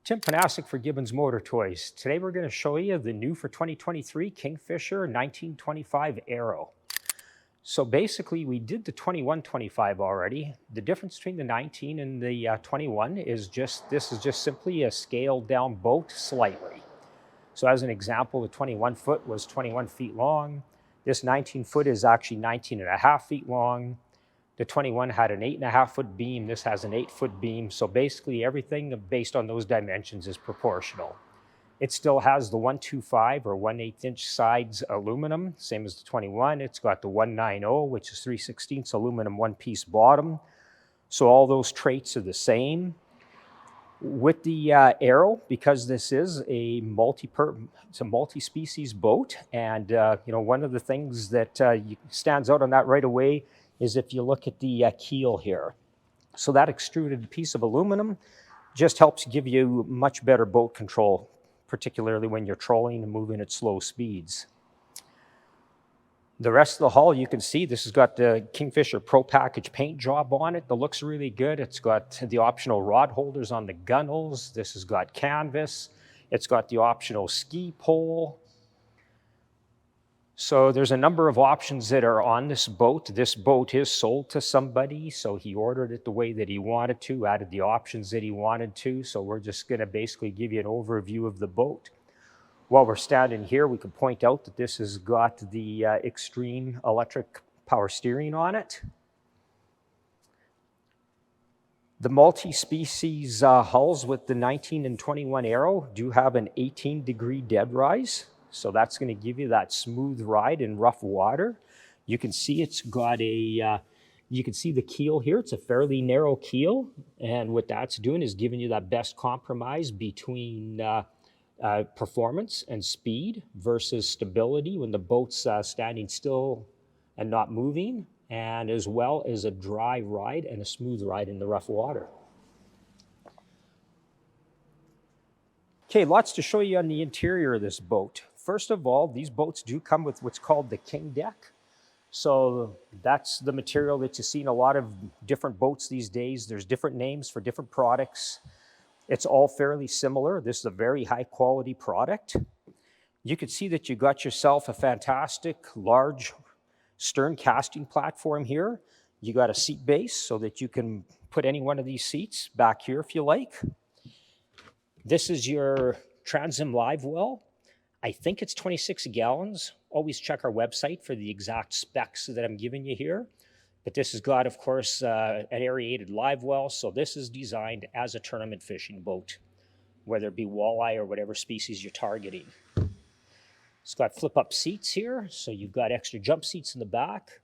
Tim Panasic for Gibbons Motor Toys. Today we're going to show you the new for 2023 KingFisher 1925 Aero. So basically we did the 2125 already. The difference between the 19 and the 21 is this is just simply a scaled down boat slightly. So as an example, the 21 foot was 21 feet long. This 19 foot is actually 19 and a half feet long. The 21 had an 8.5 foot beam. This has an 8-foot beam. So basically everything based on those dimensions is proportional. It still has the 125 or 1/8 inch sides aluminum, same as the 21. It's got the 190, which is 3/16 aluminum one-piece bottom. So all those traits are the same. With the Aero, because this is a multi-species boat, and one of the things that stands out on that right away is if you look at the keel here. So that extruded piece of aluminum just helps give you much better boat control, particularly when you're trolling and moving at slow speeds. The rest of the hull, you can see this has got the KingFisher Pro Package paint job on it that looks really good. It's got the optional rod holders on the gunnels. This has got canvas. It's got the optional ski pole. So there's a number of options that are on this boat. This boat is sold to somebody, so he ordered it the way that he wanted to, added the options that he wanted to. So we're just going to basically give you an overview of the boat. While we're standing here, we can point out that this has got the extreme electric power steering on it. The multi-species hulls with the 19 and 21 Aero do have an 18-degree dead rise. So that's going to give you that smooth ride in rough water. You can see it's got a, you can see the keel here. It's a fairly narrow keel. And what that's doing is giving you that best compromise between performance and speed versus stability when the boat's standing still and not moving, and as well as a dry ride and a smooth ride in the rough water. Okay, lots to show you on the interior of this boat. First of all, these boats do come with what's called the King deck. So that's the material that you see in a lot of different boats these days. There's different names for different products. It's all fairly similar. This is a very high quality product. You can see that you got yourself a fantastic large stern casting platform here. You got a seat base so that you can put any one of these seats back here if you like. This is your transom live well. I think it's 26 gallons. Always check our website for the exact specs that I'm giving you here. But this has got, of course, an aerated live well. So this is designed as a tournament fishing boat, whether it be walleye or whatever species you're targeting. It's got flip-up seats here. So you've got extra jump seats in the back.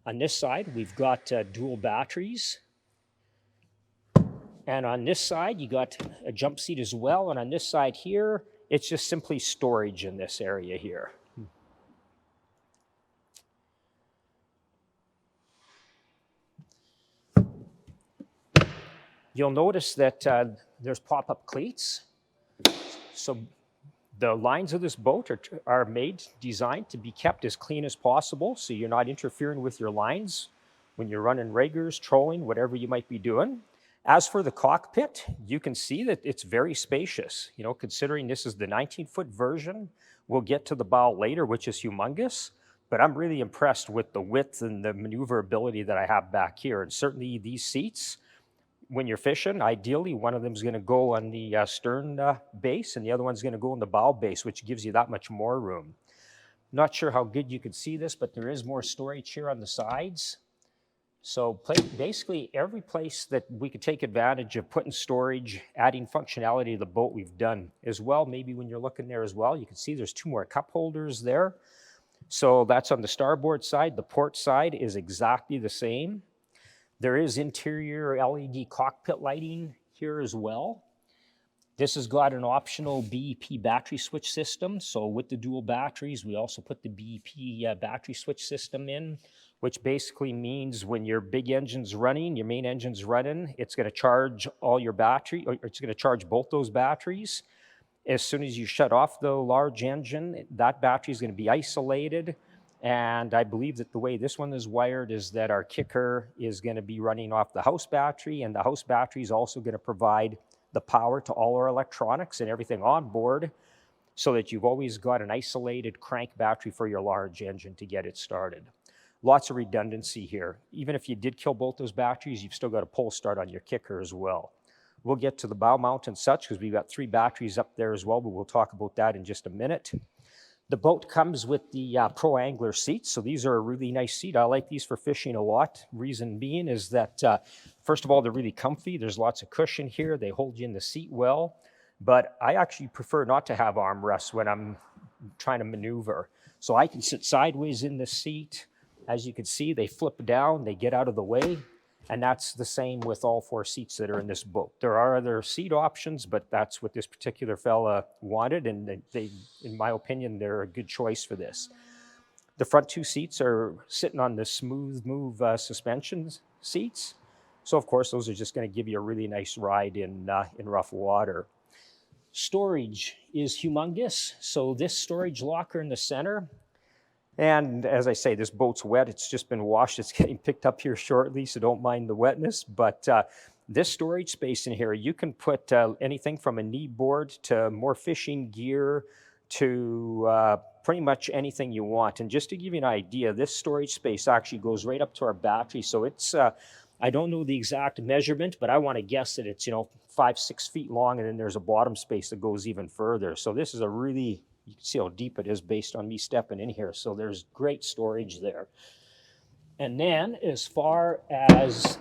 On this side, we've got dual batteries. And on this side, you got a jump seat as well. And on this side here, it's just simply storage in this area here. You'll notice that there's pop-up cleats. So the lines of this boat are designed to be kept as clean as possible, so you're not interfering with your lines when you're running riggers, trolling, whatever you might be doing. As for the cockpit, you can see that it's very spacious. You know, considering this is the 19-foot version, we'll get to the bow later, which is humongous, but I'm really impressed with the width and the maneuverability that I have back here. And certainly these seats, when you're fishing, ideally one of them is going to go on the stern base and the other one's going to go on the bow base, which gives you that much more room. Not sure how good you can see this, but there is more storage here on the sides. So basically every place that we could take advantage of putting storage, adding functionality to the boat, we've done as well. Maybe when you're looking there as well, you can see there's 2 more cup holders there. So that's on the starboard side. The port side is exactly the same. There is interior LED cockpit lighting here as well. This has got an optional BEP battery switch system. So with the dual batteries, we also put the BEP battery switch system in, which basically means when your big engine's running, your main engine's running, it's going to charge all your battery, or it's going to charge both those batteries. As soon as you shut off the large engine, that battery is going to be isolated. And I believe that the way this one is wired is that our kicker is going to be running off the house battery, and the house battery is also going to provide the power to all our electronics and everything on board, so that you've always got an isolated crank battery for your large engine to get it started. Lots of redundancy here. Even if you did kill both those batteries, you've still got a pull start on your kicker as well. We'll get to the bow mount and such because we've got 3 batteries up there as well, but we'll talk about that in just a minute. The boat comes with the Pro Angler seats, so these are a really nice seat. I like these for fishing a lot. Reason being is that, first of all, they're really comfy. There's lots of cushion here. They hold you in the seat well, but I actually prefer not to have armrests when I'm trying to maneuver. So I can sit sideways in the seat. As you can see, they flip down, they get out of the way, and that's the same with all 4 seats that are in this boat. There are other seat options, but that's what this particular fella wanted, and they, in my opinion, they're a good choice for this. The front 2 seats are sitting on the smooth move suspension seats. So of course, those are just gonna give you a really nice ride in rough water. Storage is humongous. So this storage locker in the center, and as I say, this boat's wet. It's just been washed. It's getting picked up here shortly, so don't mind the wetness. But this storage space in here, you can put anything from a knee board to more fishing gear to pretty much anything you want. And just to give you an idea, this storage space actually goes right up to our battery. So it's, I don't know the exact measurement, but I want to guess that it's, 5-6 feet long, and then there's a bottom space that goes even further. So this is a really, you can see how deep it is based on me stepping in here. So there's great storage there. And then as far as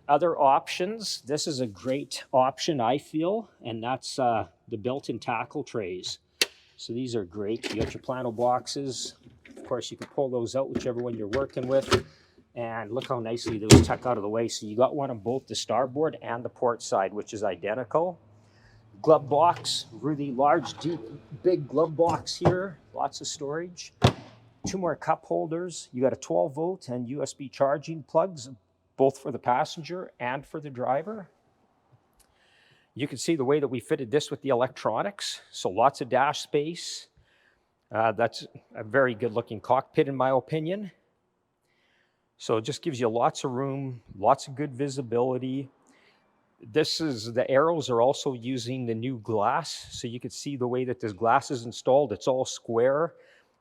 other options, this is a great option, I feel, and that's the built-in tackle trays. So these are great. You got your plano boxes. Of course, you can pull those out, whichever one you're working with. And look how nicely those tuck out of the way. So you got one on both the starboard and the port side, which is identical. Glove box, really large, deep, big glove box here. Lots of storage. 2 more cup holders. You got a 12-volt and USB charging plugs, both for the passenger and for the driver. You can see the way that we fitted this with the electronics. So lots of dash space. That's a very good looking cockpit in my opinion. So it just gives you lots of room, lots of good visibility. The arrows are also using the new glass. So you can see the way that this glass is installed. It's all square.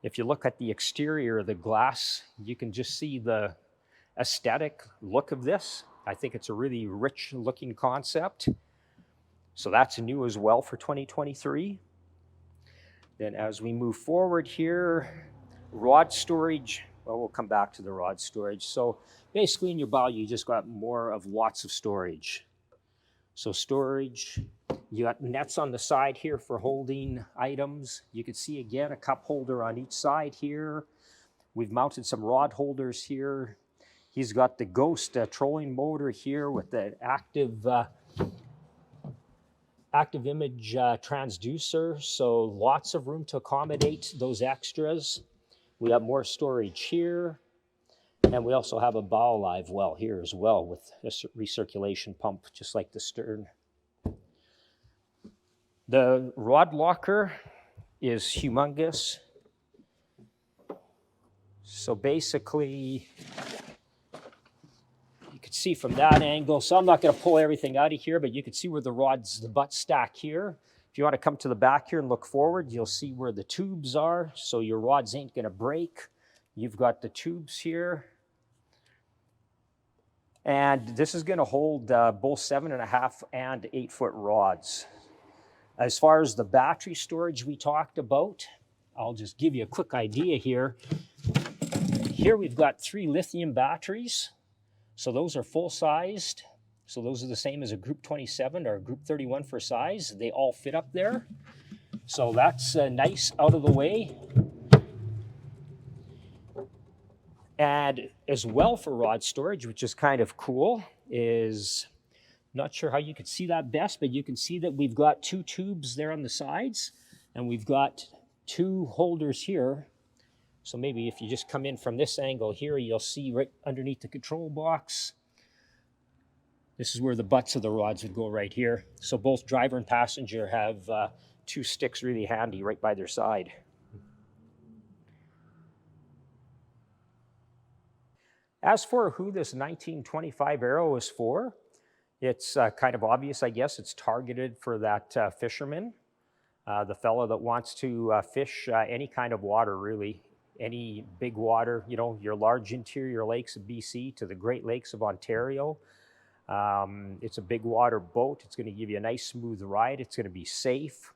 If you look at the exterior of the glass, you can just see the aesthetic look of this. I think it's a really rich looking concept. So that's new as well for 2023. Then as we move forward here, rod storage. Well, we'll come back to the rod storage. So basically in your bow, you just got more of lots of storage. So storage, you got nets on the side here for holding items. You can see again a cup holder on each side here. We've mounted some rod holders here. He's got the Ghost trolling motor here with the active image transducer. So lots of room to accommodate those extras. We have more storage here. And we also have a bow live well here as well with a recirculation pump, just like the stern. The rod locker is humongous. So basically, you can see from that angle, so I'm not going to pull everything out of here, but you can see where the butts stack here. If you want to come to the back here and look forward, you'll see where the tubes are, so your rods ain't going to break. You've got the tubes here. And this is going to hold both 7.5 and 8-foot rods. As far as the battery storage we talked about, I'll just give you a quick idea here. Here we've got 3 lithium batteries. So those are full-sized. So those are the same as a Group 27 or a Group 31 for size. They all fit up there. So that's nice out of the way. And as well for rod storage, which is kind of cool, is not sure how you can see that best, but you can see that we've got 2 tubes there on the sides, and we've got 2 holders here. So maybe if you just come in from this angle here, you'll see right underneath the control box. This is where the butts of the rods would go right here. So both driver and passenger have 2 sticks really handy right by their side. As for who this 1925 arrow is for, It's kind of obvious, I guess. It's targeted for that fisherman, the fellow that wants to fish any kind of water, really. Any big water, you know, your large interior lakes of BC to the Great Lakes of Ontario. It's a big water boat. It's going to give you a nice smooth ride. It's going to be safe.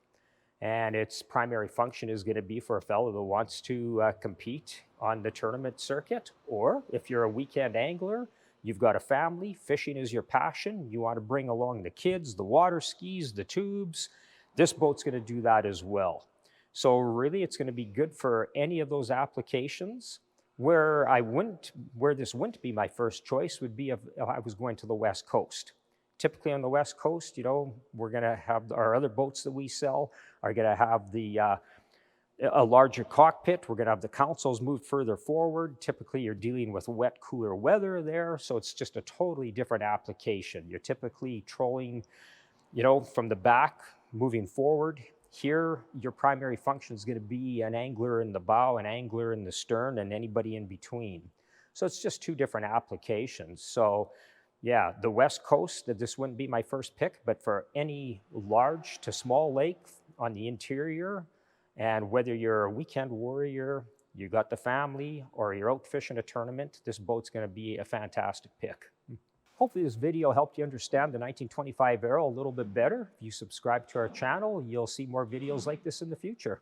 And its primary function is going to be for a fellow that wants to compete on the tournament circuit. Or if you're a weekend angler, you've got a family, fishing is your passion, you want to bring along the kids, the water skis, the tubes, this boat's going to do that as well. So really it's going to be good for any of those applications. Where this wouldn't be my first choice would be if I was going to the West Coast. Typically on the West Coast, you know, we're going to have our other boats that we sell are going to have a larger cockpit. We're going to have the consoles moved further forward. Typically, you're dealing with wet, cooler weather there, so it's just a totally different application. You're typically trolling, you know, from the back, moving forward. Here, your primary function is going to be an angler in the bow, an angler in the stern, and anybody in between. So it's just two different applications. So yeah, the West Coast, this wouldn't be my first pick, but for any large to small lake on the interior, and whether you're a weekend warrior, you got the family, or you're out fishing a tournament, this boat's going to be a fantastic pick. Hopefully this video helped you understand the 1925 Arrow a little bit better. If you subscribe to our channel, you'll see more videos like this in the future.